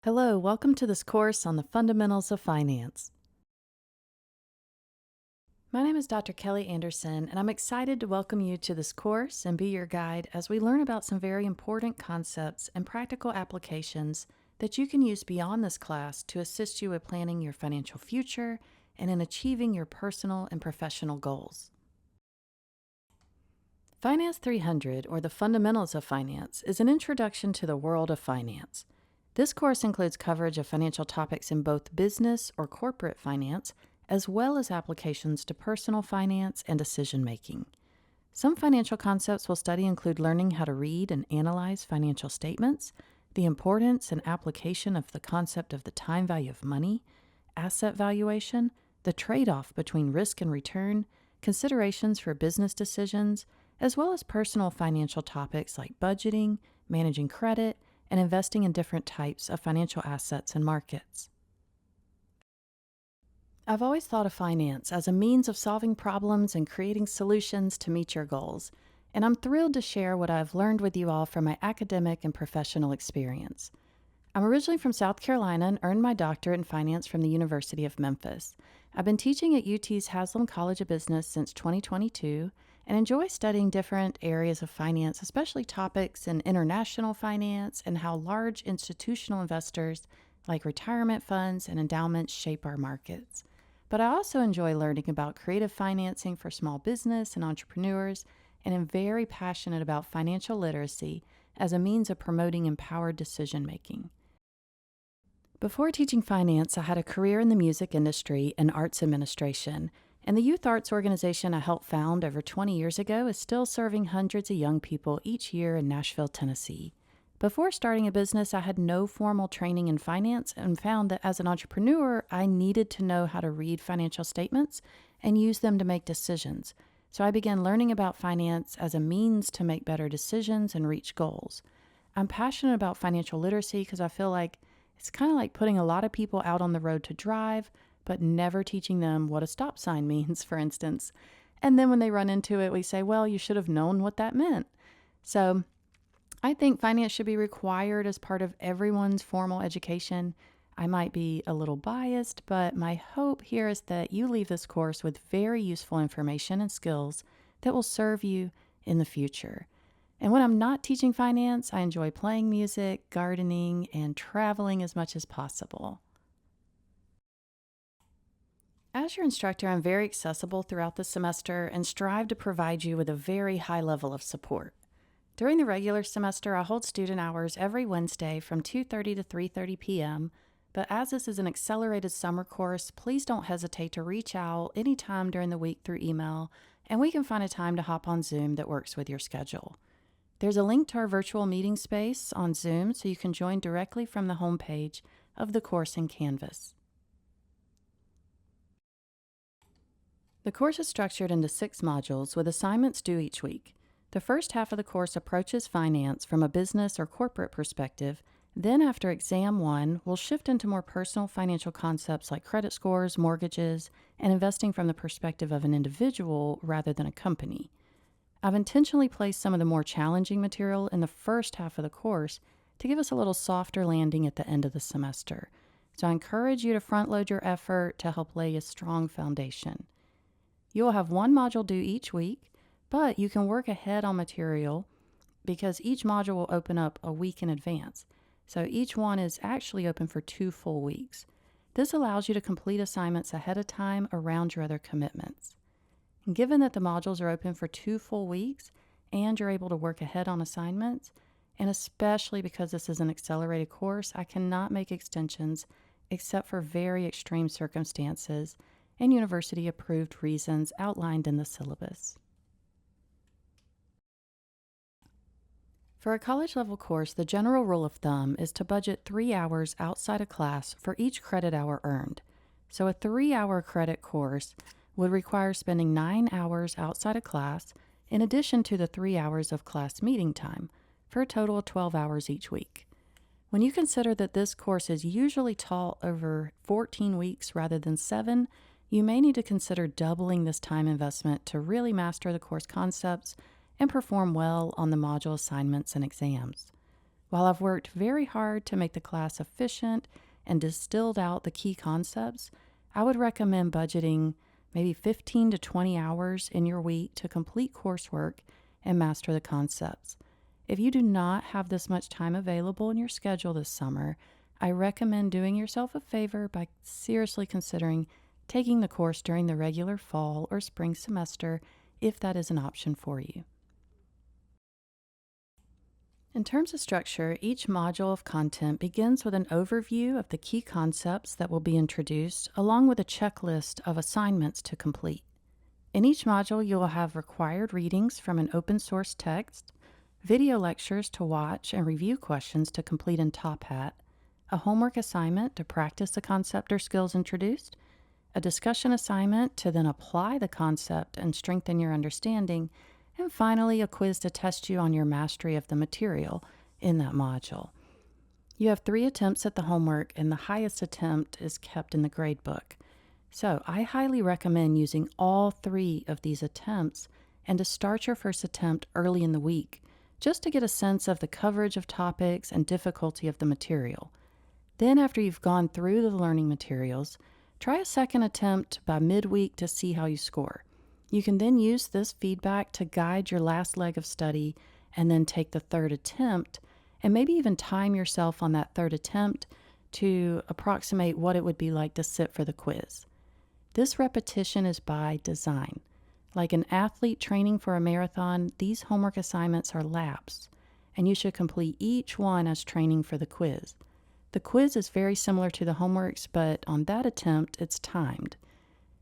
Hello, welcome to this course on the fundamentals of finance. My name is Dr. Kelly Anderson, and I'm excited to welcome you to this course and be your guide as we learn about some very important concepts and practical applications that you can use beyond this class to assist you with planning your financial future and in achieving your personal and professional goals. Finance 300, or the Fundamentals of Finance, is an introduction to the world of finance. This course includes coverage of financial topics in both business or corporate finance, as well as applications to personal finance and decision-making. Some financial concepts we'll study include learning how to read and analyze financial statements, the importance and application of the concept of the time value of money, asset valuation, the trade-off between risk and return, considerations for business decisions, as well as personal financial topics like budgeting, managing credit, and investing in different types of financial assets and markets. I've always thought of finance as a means of solving problems and creating solutions to meet your goals, and I'm thrilled to share what I've learned with you all from my academic and professional experience. I'm originally from South Carolina and earned my doctorate in finance from the University of Memphis. I've been teaching at UT's Haslam College of Business since 2022 and enjoy studying different areas of finance, especially topics in international finance and how large institutional investors like retirement funds and endowments shape our markets. But I also enjoy learning about creative financing for small business and entrepreneurs, and am very passionate about financial literacy as a means of promoting empowered decision making. Before teaching finance, I had a career in the music industry and arts administration, and the youth arts organization I helped found over 20 years ago is still serving hundreds of young people each year in Nashville, Tennessee. Before starting a business, I had no formal training in finance and found that as an entrepreneur, I needed to know how to read financial statements and use them to make decisions. So I began learning about finance as a means to make better decisions and reach goals. I'm passionate about financial literacy because I feel like it's kind of like putting a lot of people out on the road to drive, but never teaching them what a stop sign means, for instance. And then when they run into it, we say, well, you should have known what that meant. So I think finance should be required as part of everyone's formal education. I might be a little biased, but my hope here is that you leave this course with very useful information and skills that will serve you in the future. And when I'm not teaching finance, I enjoy playing music, gardening, and traveling as much as possible. As your instructor, I'm very accessible throughout the semester and strive to provide you with a very high level of support. During the regular semester, I hold student hours every Wednesday from 2:30 to 3:30 p.m., but as this is an accelerated summer course, please don't hesitate to reach out anytime during the week through email, and we can find a time to hop on Zoom that works with your schedule. There's a link to our virtual meeting space on Zoom so you can join directly from the homepage of the course in Canvas. The course is structured into 6 modules with assignments due each week. The first half of the course approaches finance from a business or corporate perspective. Then after exam 1, we'll shift into more personal financial concepts like credit scores, mortgages, and investing from the perspective of an individual rather than a company. I've intentionally placed some of the more challenging material in the first half of the course to give us a little softer landing at the end of the semester. So I encourage you to front load your effort to help lay a strong foundation. You will have 1 module due each week, but you can work ahead on material because each module will open up a week in advance. So each one is actually open for 2 full weeks. This allows you to complete assignments ahead of time around your other commitments. And given that the modules are open for 2 full weeks and you're able to work ahead on assignments, and especially because this is an accelerated course, I cannot make extensions except for very extreme circumstances and university-approved reasons outlined in the syllabus. For a college-level course, the general rule of thumb is to budget 3 hours outside of class for each credit hour earned. So a 3-hour credit course would require spending 9 hours outside of class in addition to the 3 hours of class meeting time, for a total of 12 hours each week. When you consider that this course is usually taught over 14 weeks rather than 7, you may need to consider doubling this time investment to really master the course concepts and perform well on the module assignments and exams. While I've worked very hard to make the class efficient and distilled out the key concepts, I would recommend budgeting maybe 15 to 20 hours in your week to complete coursework and master the concepts. If you do not have this much time available in your schedule this summer, I recommend doing yourself a favor by seriously considering taking the course during the regular fall or spring semester if that is an option for you. In terms of structure, each module of content begins with an overview of the key concepts that will be introduced, along with a checklist of assignments to complete. In each module, you will have required readings from an open source text, video lectures to watch and review questions to complete in Top Hat, a homework assignment to practice the concept or skills introduced, a discussion assignment to then apply the concept and strengthen your understanding, and finally, a quiz to test you on your mastery of the material in that module. You have 3 attempts at the homework, and the highest attempt is kept in the gradebook. So I highly recommend using all 3 of these attempts and to start your first attempt early in the week, just to get a sense of the coverage of topics and difficulty of the material. Then after you've gone through the learning materials, try a second attempt by midweek to see how you score. You can then use this feedback to guide your last leg of study and then take the third attempt and maybe even time yourself on that third attempt to approximate what it would be like to sit for the quiz. This repetition is by design. Like an athlete training for a marathon, these homework assignments are laps, and you should complete each one as training for the quiz. The quiz is very similar to the homeworks, but on that attempt, it's timed.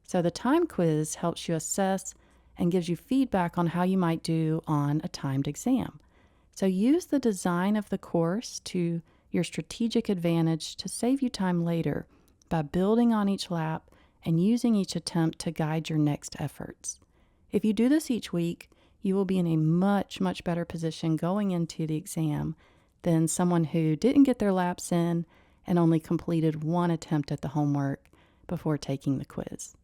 So the time quiz helps you assess and gives you feedback on how you might do on a timed exam. So use the design of the course to your strategic advantage to save you time later by building on each lap and using each attempt to guide your next efforts. If you do this each week, you will be in a much, much better position going into the exam than someone who didn't get their laps in and only completed 1 attempt at the homework before taking the quiz.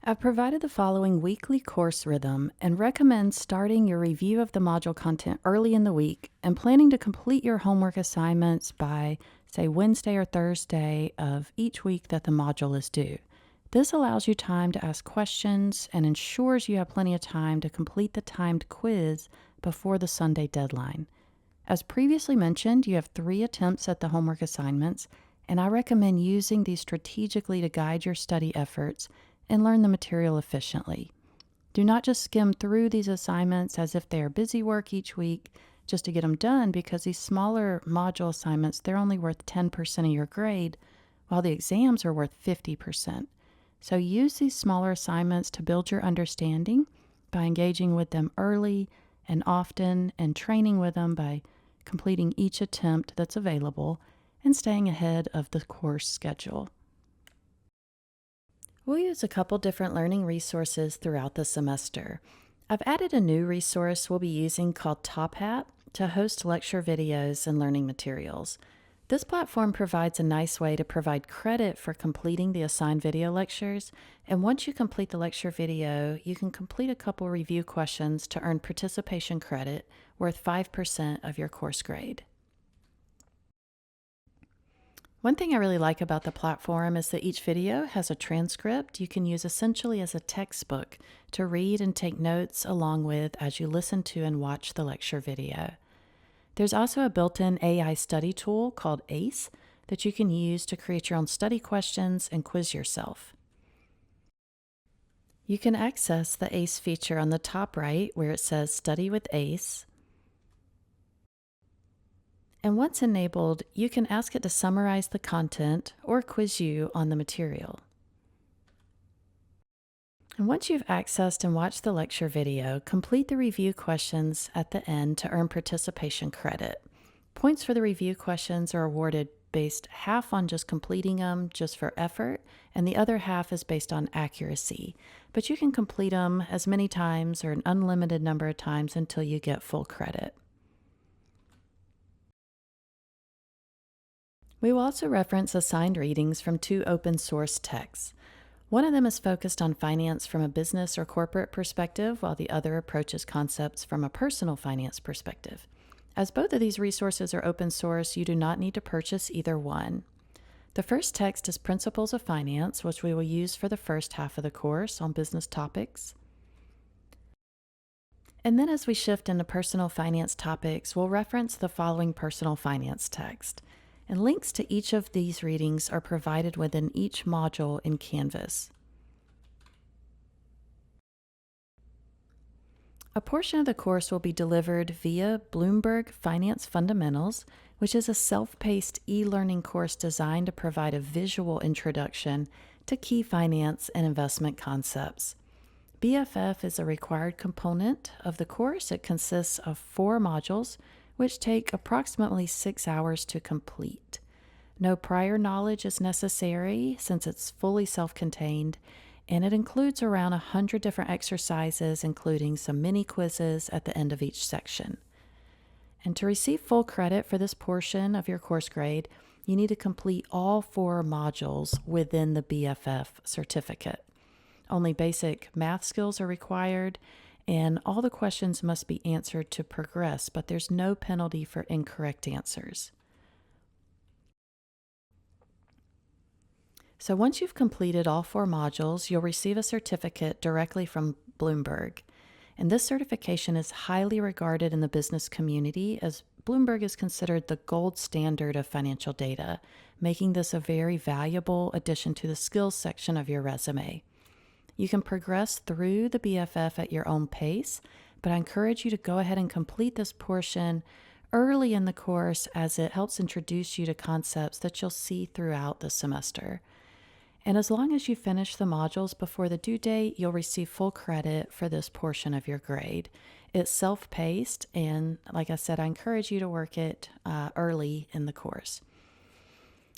I've provided the following weekly course rhythm and recommend starting your review of the module content early in the week and planning to complete your homework assignments by, say, Wednesday or Thursday of each week that the module is due. This allows you time to ask questions and ensures you have plenty of time to complete the timed quiz before the Sunday deadline. As previously mentioned, you have 3 attempts at the homework assignments, and I recommend using these strategically to guide your study efforts and learn the material efficiently. Do not just skim through these assignments as if they are busy work each week just to get them done, because these smaller module assignments, they're only worth 10% of your grade, while the exams are worth 50%. So use these smaller assignments to build your understanding by engaging with them early and often and training with them by completing each attempt that's available and staying ahead of the course schedule. We'll use a couple different learning resources throughout the semester. I've added a new resource we'll be using called Top Hat to host lecture videos and learning materials. This platform provides a nice way to provide credit for completing the assigned video lectures, and once you complete the lecture video, you can complete a couple review questions to earn participation credit worth 5% of your course grade. One thing I really like about the platform is that each video has a transcript you can use essentially as a textbook to read and take notes along with as you listen to and watch the lecture video. There's also a built-in AI study tool called ACE that you can use to create your own study questions and quiz yourself. You can access the ACE feature on the top right where it says Study with ACE. And once enabled, you can ask it to summarize the content or quiz you on the material. And once you've accessed and watched the lecture video, complete the review questions at the end to earn participation credit. Points for the review questions are awarded based half on just completing them just for effort, and the other half is based on accuracy. But you can complete them as many times or an unlimited number of times until you get full credit. We will also reference assigned readings from 2 open source texts. One of them is focused on finance from a business or corporate perspective, while the other approaches concepts from a personal finance perspective. As both of these resources are open source, you do not need to purchase either one. The first text is Principles of Finance, which we will use for the first half of the course on business topics. And then as we shift into personal finance topics, we'll reference the following personal finance text. And links to each of these readings are provided within each module in Canvas. A portion of the course will be delivered via Bloomberg Finance Fundamentals, which is a self-paced e-learning course designed to provide a visual introduction to key finance and investment concepts. BFF is a required component of the course. It consists of 4 modules, which take approximately 6 hours to complete. No prior knowledge is necessary since it's fully self-contained, and it includes around 100 different exercises, including some mini quizzes at the end of each section. And to receive full credit for this portion of your course grade, you need to complete all 4 modules within the BFF certificate. Only basic math skills are required, and all the questions must be answered to progress, but there's no penalty for incorrect answers. So once you've completed all 4 modules, you'll receive a certificate directly from Bloomberg. And this certification is highly regarded in the business community, as Bloomberg is considered the gold standard of financial data, making this a very valuable addition to the skills section of your resume. You can progress through the BFF at your own pace, but I encourage you to go ahead and complete this portion early in the course, as it helps introduce you to concepts that you'll see throughout the semester. And as long as you finish the modules before the due date, you'll receive full credit for this portion of your grade. It's self-paced, and like I said, I encourage you to work it early in the course.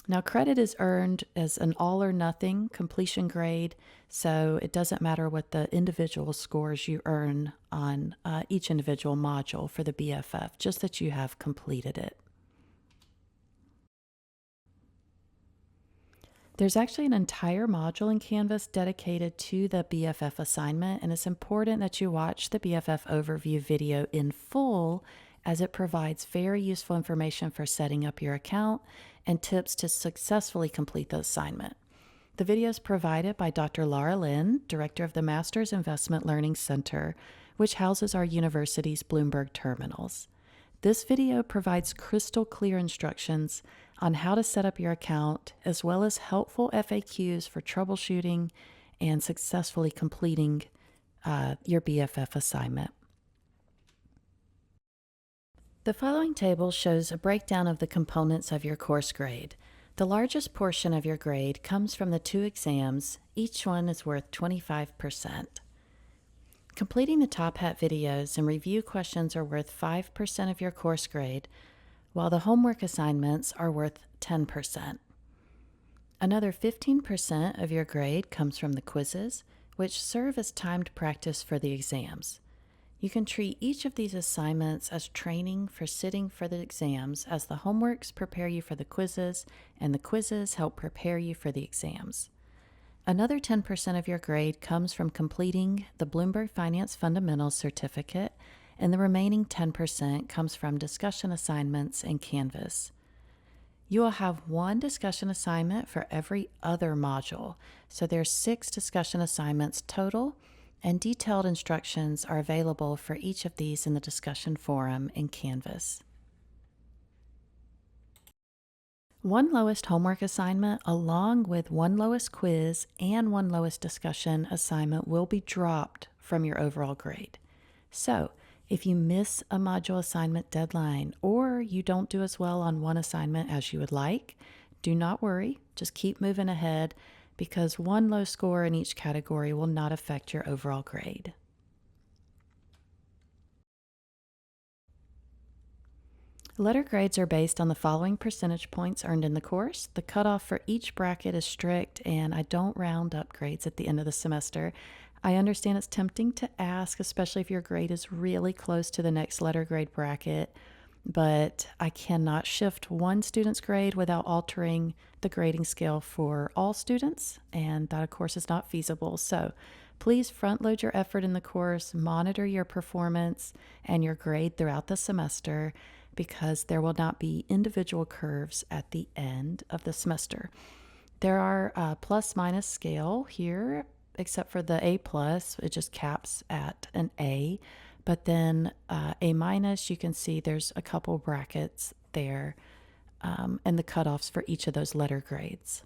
Now, credit is earned as an all or nothing completion grade, so it doesn't matter what the individual scores you earn on each individual module for the BFF, just that you have completed it. There's actually an entire module in Canvas dedicated to the BFF assignment, and it's important that you watch the BFF overview video in full, as it provides very useful information for setting up your account and tips to successfully complete the assignment. The video is provided by Dr. Laura Lynn, Director of the Masters Investment Learning Center, which houses our university's Bloomberg terminals. This video provides crystal clear instructions on how to set up your account, as well as helpful FAQs for troubleshooting and successfully completing your BFF assignment. The following table shows a breakdown of the components of your course grade. The largest portion of your grade comes from the 2 exams. Each one is worth 25%. Completing the Top Hat videos and review questions are worth 5% of your course grade, while the homework assignments are worth 10%. Another 15% of your grade comes from the quizzes, which serve as timed practice for the exams. You can treat each of these assignments as training for sitting for the exams, as the homeworks prepare you for the quizzes and the quizzes help prepare you for the exams. Another 10% of your grade comes from completing the Bloomberg Finance Fundamentals certificate, and the remaining 10% comes from discussion assignments in Canvas. You will have 1 discussion assignment for every other module, so there's 6 discussion assignments total, and detailed instructions are available for each of these in the discussion forum in Canvas. 1 lowest homework assignment, along with 1 lowest quiz and 1 lowest discussion assignment, will be dropped from your overall grade. So, if you miss a module assignment deadline, or you don't do as well on one assignment as you would like, do not worry. Just keep moving ahead, because 1 low score in each category will not affect your overall grade. Letter grades are based on the following percentage points earned in the course. The cutoff for each bracket is strict, and I don't round up grades at the end of the semester. I understand it's tempting to ask, especially if your grade is really close to the next letter grade bracket, but I cannot shift one student's grade without altering the grading scale for all students, and that, of course, is not feasible. So please front load your effort in the course, monitor your performance and your grade throughout the semester because there will not be individual curves at the end of the semester. There are plus minus scale here, except for the A plus, it just caps at an A. But then A minus, you can see there's a couple brackets there and the cutoffs for each of those letter grades.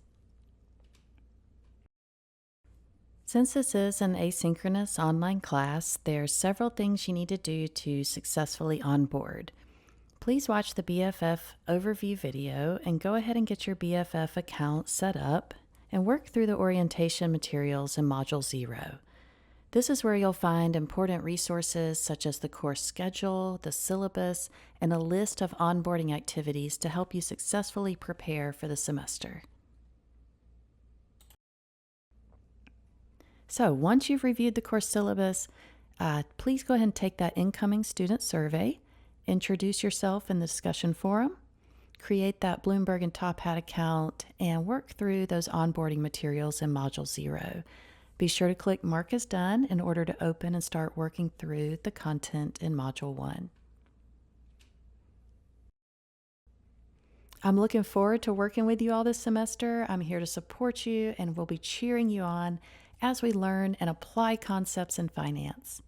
Since this is an asynchronous online class, there's several things you need to do to successfully onboard. Please watch the BFF overview video and go ahead and get your BFF account set up and work through the orientation materials in Module 0. This is where you'll find important resources such as the course schedule, the syllabus, and a list of onboarding activities to help you successfully prepare for the semester. So once you've reviewed the course syllabus, please go ahead and take that incoming student survey, introduce yourself in the discussion forum, create that Bloomberg and Top Hat account, and work through those onboarding materials in Module 0. Be sure to click Mark as Done in order to open and start working through the content in Module 1. I'm looking forward to working with you all this semester. I'm here to support you and will be cheering you on as we learn and apply concepts in finance.